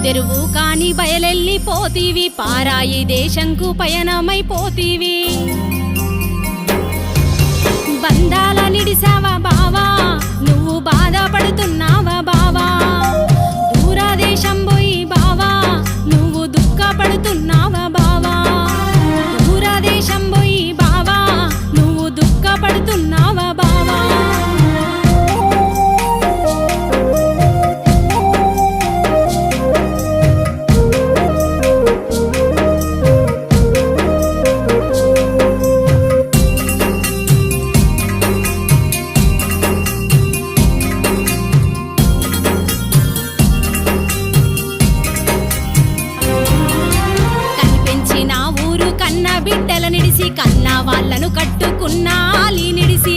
తెరువు కాని బయలెళ్ళిపోతీవి, పారాయి దేశంకు పయనమైపోతీవి. బంధాల నిడిసావా బావా, నువ్వు బాధపడుతున్నావా బావా, దూరదేశం పోయి బావా నువ్వు దుఃఖపడుతున్నావా బావా, దూరదేశం పోయి బావా నువ్వు దుఃఖపడుతున్నావా బావా. బిడ్డల నిడిసి కన్నా వాళ్ళను కట్టుకున్నాలి నిడిసి,